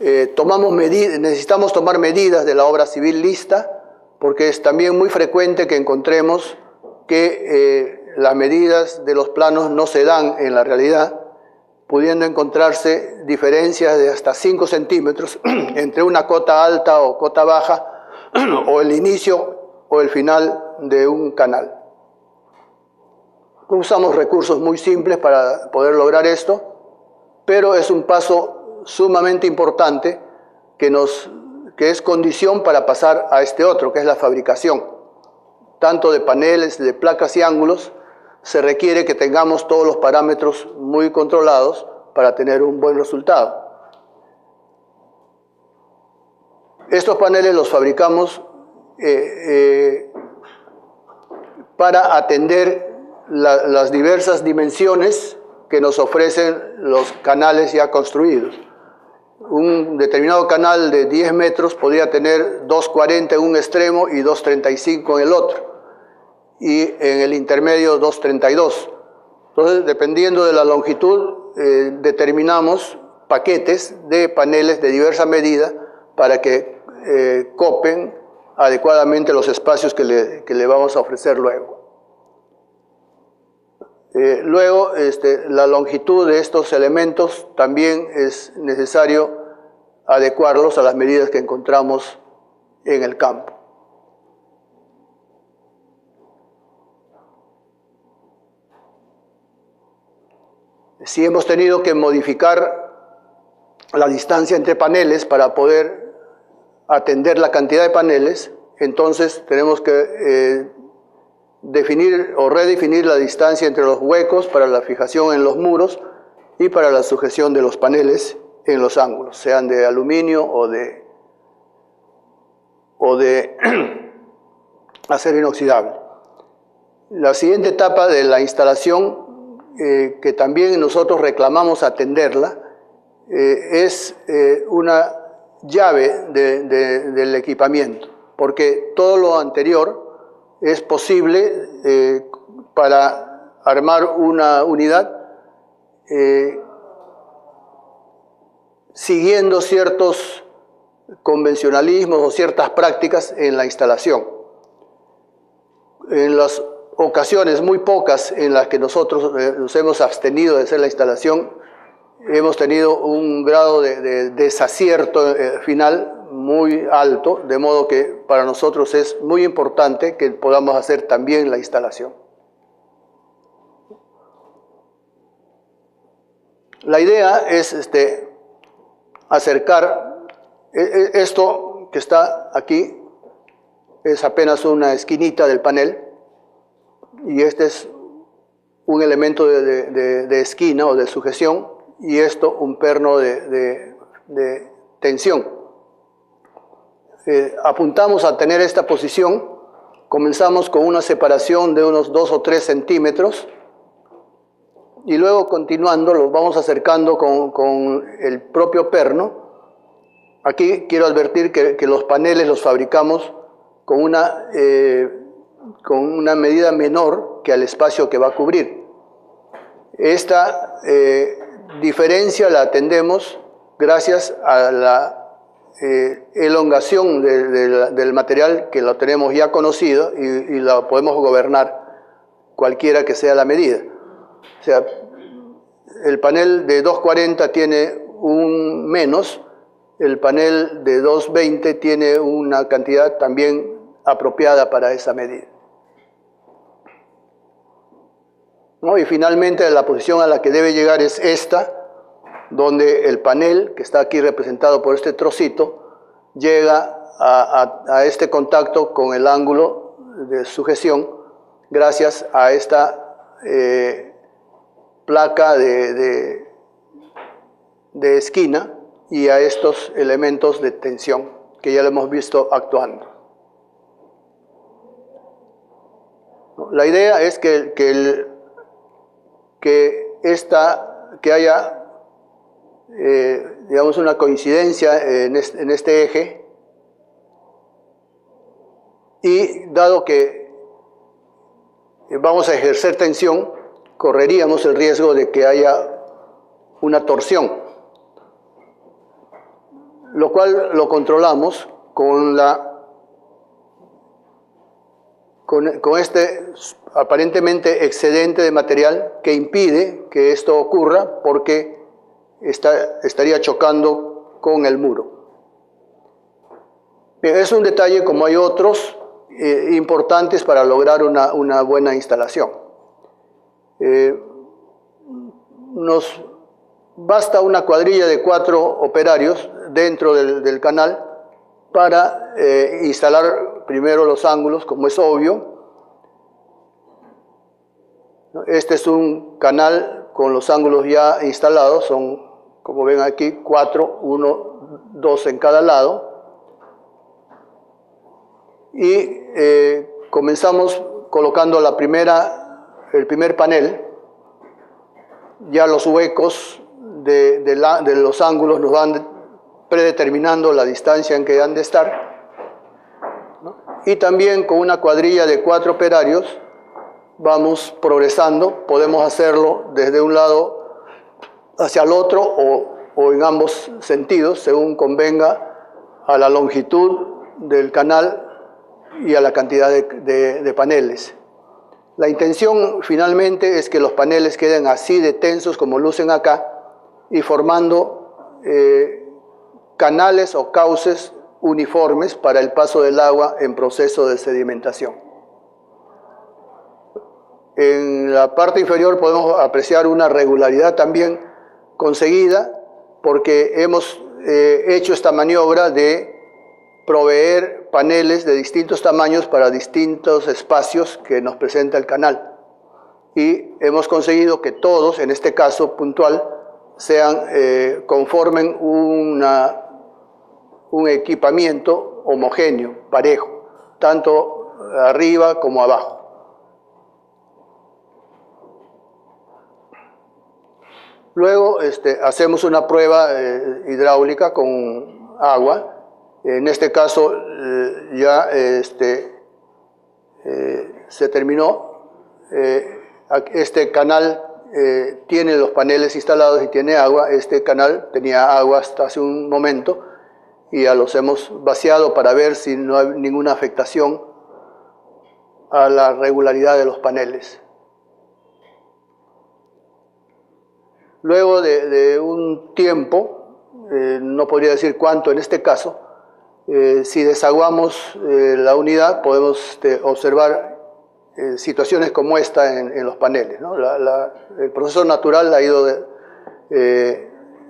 necesitamos tomar medidas de la obra civil lista, porque es también muy frecuente que encontremos que las medidas de los planos no se dan en la realidad, pudiendo encontrarse diferencias de hasta 5 centímetros entre una cota alta o cota baja, o el inicio o el final de un canal. Usamos recursos muy simples para poder lograr esto, pero es un paso sumamente importante que es condición para pasar a este otro, que es la fabricación. Tanto de paneles, de placas y ángulos, se requiere que tengamos todos los parámetros muy controlados para tener un buen resultado. Estos paneles los fabricamos para atender las diversas dimensiones que nos ofrecen los canales ya construidos. Un determinado canal de 10 metros podría tener 2,40 en un extremo y 2,35 en el otro, y en el intermedio 2,32. Entonces, dependiendo de la longitud, determinamos paquetes de paneles de diversa medida para que copen adecuadamente los espacios que le vamos a ofrecer luego. Luego, la longitud de estos elementos también es necesario adecuarlos a las medidas que encontramos en el campo. Si hemos tenido que modificar la distancia entre paneles para poder atender la cantidad de paneles, entonces tenemos que definir o redefinir la distancia entre los huecos para la fijación en los muros y para la sujeción de los paneles en los ángulos, sean de aluminio o de acero inoxidable. La siguiente etapa de la instalación, que también nosotros reclamamos atenderla, es una llave del equipamiento, porque todo lo anterior es posible para armar una unidad siguiendo ciertos convencionalismos o ciertas prácticas en la instalación. En las ocasiones muy pocas en las que nosotros nos hemos abstenido de hacer la instalación, hemos tenido un grado de desacierto final muy alto, de modo que para nosotros es muy importante que podamos hacer también la instalación. La idea es acercar esto que está aquí, es apenas una esquinita del panel, y este es un elemento de esquina o de sujeción, y esto un perno de tensión. Apuntamos a tener esta posición, comenzamos con una separación de unos 2 o 3 centímetros, y luego continuando lo vamos acercando con el propio perno. Aquí quiero advertir que los paneles los fabricamos con una medida menor que al espacio que va a cubrir. Esta diferencia la atendemos gracias a la elongación del material, que lo tenemos ya conocido y lo podemos gobernar cualquiera que sea la medida. O sea, el panel de 2,40 tiene un menos, el panel de 2,20 tiene una cantidad también apropiada para esa medida. ¿No? Y finalmente la posición a la que debe llegar es esta, donde el panel, que está aquí representado por este trocito, llega a este contacto con el ángulo de sujeción gracias a esta placa de esquina y a estos elementos de tensión que ya lo hemos visto actuando. La idea es que haya digamos una coincidencia en este eje, y dado que vamos a ejercer tensión, correríamos el riesgo de que haya una torsión. lo cual lo controlamos con este aparentemente excedente de material que impide que esto ocurra porque estaría chocando con el muro. Bien, es un detalle como hay otros importantes para lograr una buena instalación. Nos basta una cuadrilla de 4 operarios dentro del canal para instalar primero los ángulos, como es obvio. Este es un canal con los ángulos ya instalados, son, como ven aquí, 4, 1, 2 en cada lado. Y comenzamos colocando el primer panel. Ya los huecos de los ángulos nos van predeterminando la distancia en que han de estar, ¿no? Y también con una cuadrilla de 4 operarios vamos progresando. Podemos hacerlo desde un lado hacia el otro o en ambos sentidos, según convenga a la longitud del canal y a la cantidad de paneles. La intención finalmente es que los paneles queden así de tensos como lucen acá y formando canales o cauces uniformes para el paso del agua en proceso de sedimentación. En la parte inferior podemos apreciar una regularidad también conseguida porque hemos hecho esta maniobra de proveer paneles de distintos tamaños para distintos espacios que nos presenta el canal. Y hemos conseguido que todos, en este caso puntual, conformen un equipamiento homogéneo, parejo, tanto arriba como abajo. Luego hacemos una prueba hidráulica con agua. En este caso ya se terminó. Este canal tiene los paneles instalados y tiene agua. Este canal tenía agua hasta hace un momento y ya los hemos vaciado para ver si no hay ninguna afectación a la regularidad de los paneles. Luego de un tiempo, no podría decir cuánto en este caso, si desaguamos la unidad podemos observar situaciones como esta en los paneles, ¿no? El proceso natural ha ido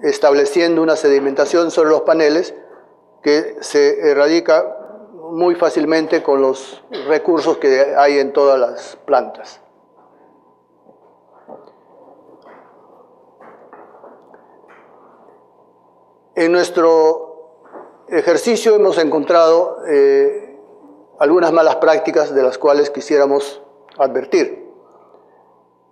estableciendo una sedimentación sobre los paneles que se erradica muy fácilmente con los recursos que hay en todas las plantas. En nuestro ejercicio hemos encontrado algunas malas prácticas de las cuales quisiéramos advertir.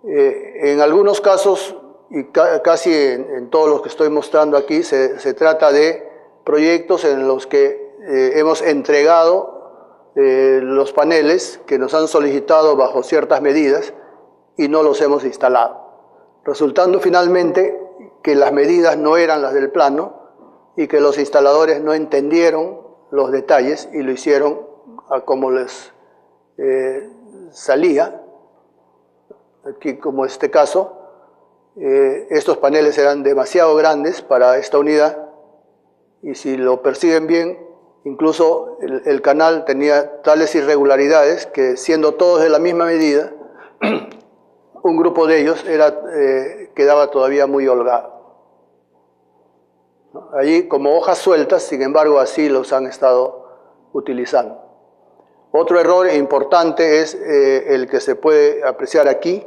En algunos casos, y casi en todos los que estoy mostrando aquí, se trata de proyectos en los que hemos entregado los paneles que nos han solicitado bajo ciertas medidas y no los hemos instalado, resultando finalmente que las medidas no eran las del plano y que los instaladores no entendieron los detalles y lo hicieron a como les salía. Aquí, como este caso, estos paneles eran demasiado grandes para esta unidad y si lo perciben bien, incluso el canal tenía tales irregularidades que, siendo todos de la misma medida, un grupo de ellos quedaba todavía muy holgado. Allí, como hojas sueltas, sin embargo, así los han estado utilizando. Otro error importante es el que se puede apreciar aquí,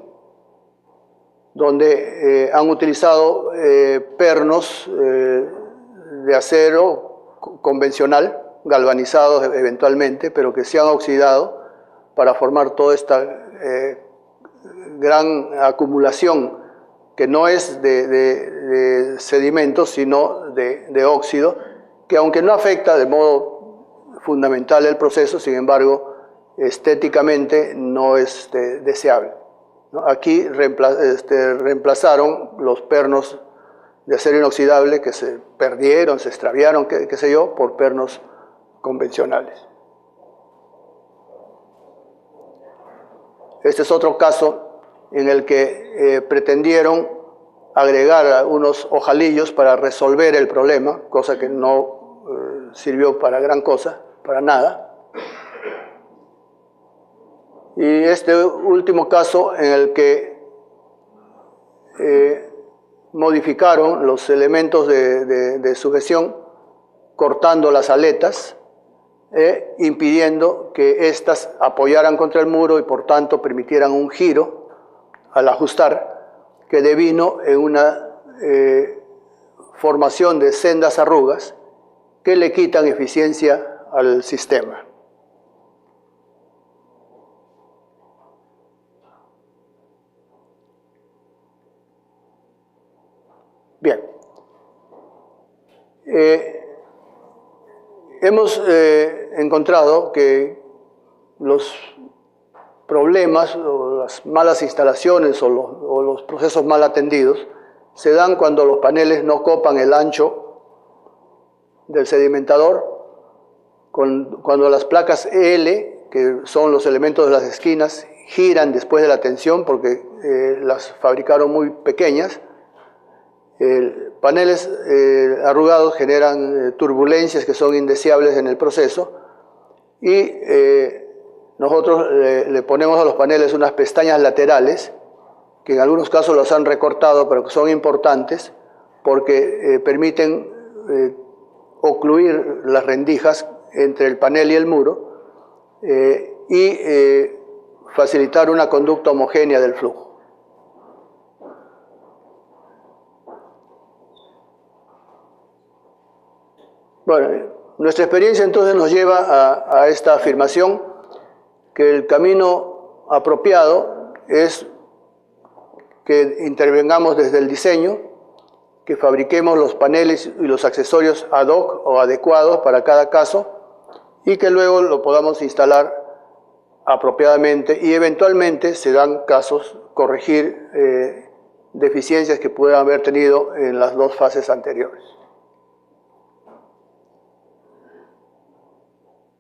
donde han utilizado pernos de acero convencional, galvanizados eventualmente, pero que se han oxidado para formar toda esta gran acumulación que no es de sedimentos, sino de óxido, que aunque no afecta de modo fundamental el proceso, sin embargo, estéticamente no es deseable, ¿no? Aquí reemplazaron los pernos de acero inoxidable que se perdieron, se extraviaron, qué sé yo, por pernos convencionales. Este es otro caso en el que pretendieron agregar unos ojalillos para resolver el problema, cosa que no sirvió para gran cosa, para nada. Y este último caso en el que modificaron los elementos de sujeción cortando las aletas, impidiendo que éstas apoyaran contra el muro y por tanto permitieran un giro al ajustar que devino en una formación de sendas arrugas que le quitan eficiencia al sistema. Bien. Hemos encontrado que los problemas o las malas instalaciones o los procesos mal atendidos se dan cuando los paneles no copan el ancho del sedimentador, cuando las placas L, que son los elementos de las esquinas, giran después de la tensión porque las fabricaron muy pequeñas. Paneles arrugados generan turbulencias que son indeseables en el proceso y nosotros le ponemos a los paneles unas pestañas laterales que en algunos casos los han recortado pero que son importantes porque permiten ocluir las rendijas entre el panel y el muro y facilitar una conducta homogénea del flujo. Bueno, nuestra experiencia entonces nos lleva a esta afirmación que el camino apropiado es que intervengamos desde el diseño, que fabriquemos los paneles y los accesorios ad hoc o adecuados para cada caso y que luego lo podamos instalar apropiadamente y eventualmente, se dan casos, corregir deficiencias que puedan haber tenido en las dos fases anteriores.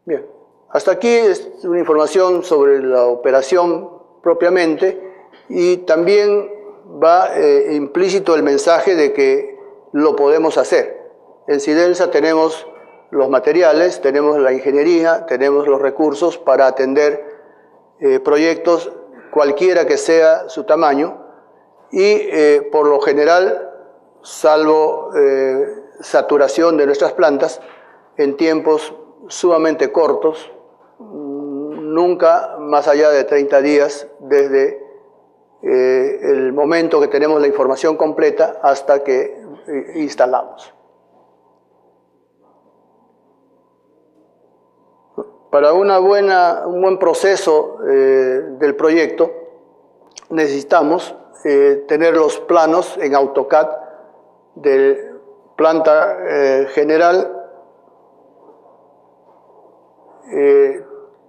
Bien, hasta aquí es una información sobre la operación propiamente y también va implícito el mensaje de que lo podemos hacer. En Sidensa tenemos los materiales, tenemos la ingeniería, tenemos los recursos para atender proyectos cualquiera que sea su tamaño y por lo general, salvo saturación de nuestras plantas, en tiempos sumamente cortos, nunca más allá de 30 días desde el momento que tenemos la información completa hasta que instalamos. Para un buen proceso del proyecto necesitamos tener los planos en AutoCAD de planta general.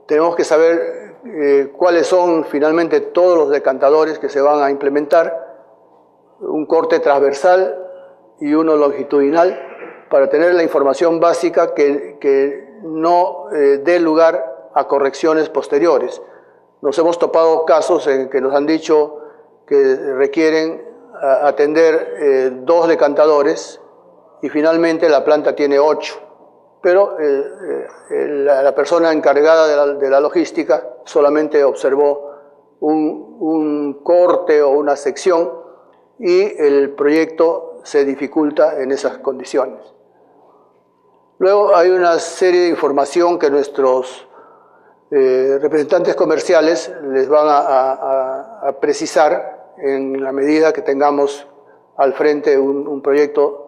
Tenemos que saber cuáles son finalmente todos los decantadores que se van a implementar, un corte transversal y uno longitudinal, para tener la información básica que no dé lugar a correcciones posteriores. Nos hemos topado casos en que nos han dicho que requieren atender 2 decantadores y finalmente la planta tiene 8. Pero la persona encargada de la logística solamente observó un corte o una sección y el proyecto se dificulta en esas condiciones. Luego hay una serie de información que nuestros representantes comerciales les van a precisar en la medida que tengamos al frente un proyecto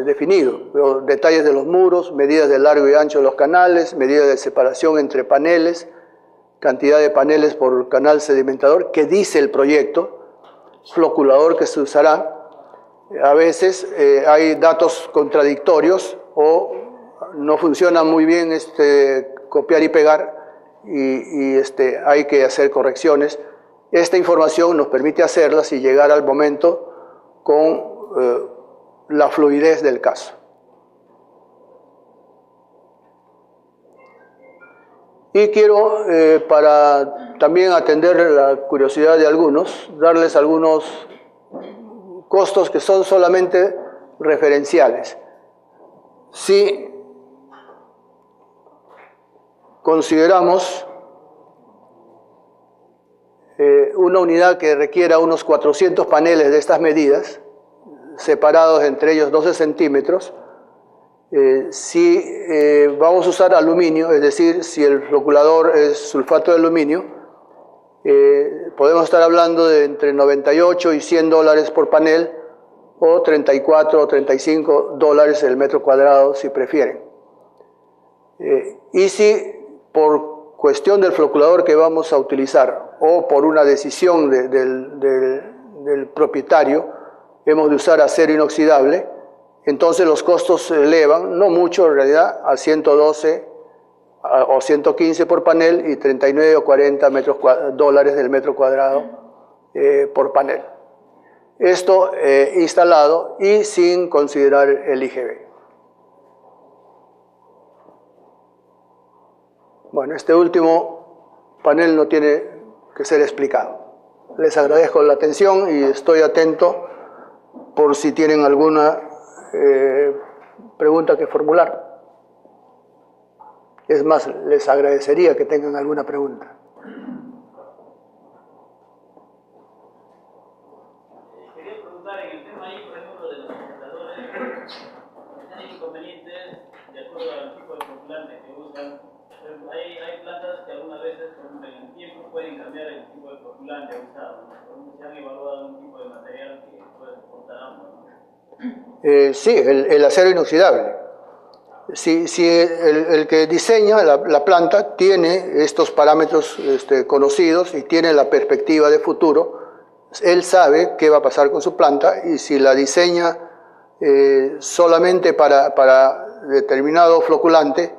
definido. Los detalles de los muros, medidas de largo y ancho de los canales, medidas de separación entre paneles, cantidad de paneles por canal sedimentador, qué dice el proyecto, floculador que se usará. A veces hay datos contradictorios o no funciona muy bien copiar y pegar y hay que hacer correcciones. Esta información nos permite hacerlas y llegar al momento con la fluidez del caso. Y quiero, para también atender la curiosidad de algunos, darles algunos costos que son solamente referenciales. Si consideramos una unidad que requiera unos 400 paneles de estas medidas, separados entre ellos 12 centímetros, si vamos a usar aluminio, es decir, si el floculador es sulfato de aluminio, podemos estar hablando de entre 98 y 100 dólares por panel, o 34 o 35 dólares el metro cuadrado si prefieren. Y si por cuestión del floculador que vamos a utilizar o por una decisión del propietario hemos de usar acero inoxidable, entonces los costos se elevan, no mucho en realidad, a 112 o 115 por panel y 39 o 40 dólares del metro cuadrado por panel. Esto instalado y sin considerar el IGB. Bueno, este último panel no tiene que ser explicado. Les agradezco la atención y estoy atento por si tienen alguna pregunta que formular. Es más, les agradecería que tengan alguna pregunta. Quería preguntar en el tema ahí, por ejemplo, de los computadores, ¿hay inconvenientes de acuerdo al tipo de floculaje que usan? Hay plantas que algunas veces, por ejemplo, en el tiempo pueden cambiar el tipo de floculaje usado, ¿no? Por ejemplo, se han evaluado un tipo de material que puede soportar ambos, ¿no? Sí, el acero inoxidable. Si el que diseña la planta tiene estos parámetros conocidos y tiene la perspectiva de futuro, él sabe qué va a pasar con su planta y si la diseña solamente para determinado floculante,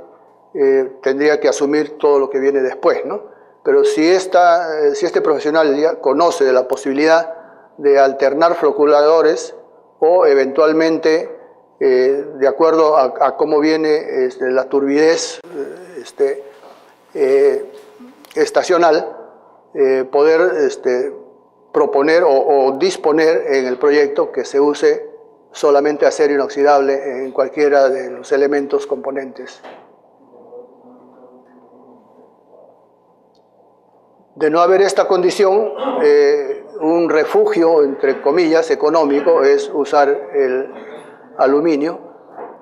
tendría que asumir todo lo que viene después, ¿no? Pero si este profesional ya conoce de la posibilidad de alternar floculadores o eventualmente, de acuerdo a cómo viene la turbidez estacional, poder proponer o disponer en el proyecto que se use solamente acero inoxidable en cualquiera de los elementos componentes. De no haber esta condición, un refugio, entre comillas, económico es usar el aluminio,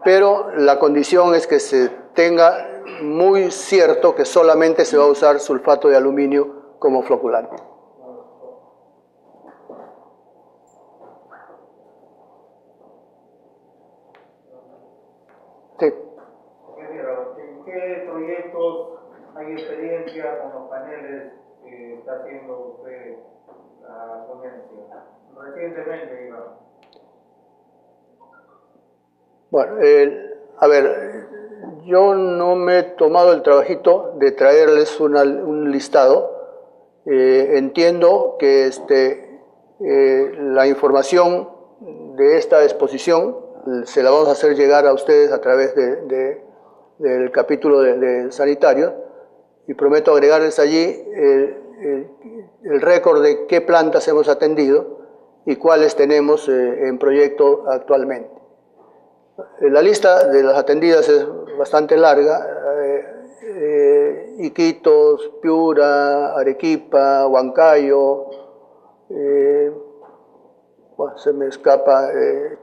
pero la condición es que se tenga muy cierto que solamente se va a usar sulfato de aluminio como floculante. Sí. ¿En qué proyectos hay experiencia con los paneles que está haciendo usted la ponencia? Recientemente, digamos. Bueno, a ver, yo no me he tomado el trabajito de traerles un listado. Entiendo que la información de esta exposición se la vamos a hacer llegar a ustedes a través del capítulo de sanitario y prometo agregarles allí el récord de qué plantas hemos atendido y cuáles tenemos en proyecto actualmente. La lista de las atendidas es bastante larga: Iquitos, Piura, Arequipa, Huancayo, bueno, se me escapa,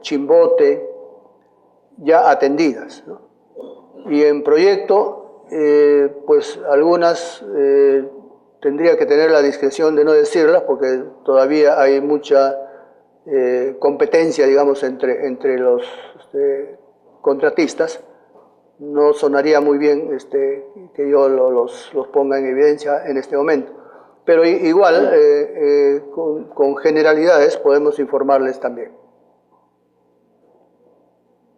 Chimbote, ya atendidas, ¿no? Y en proyecto, pues algunas tendría que tener la discreción de no decirlas porque todavía hay mucha competencia, digamos, entre los contratistas. No sonaría muy bien que yo los ponga en evidencia en este momento, pero igual con generalidades podemos informarles también.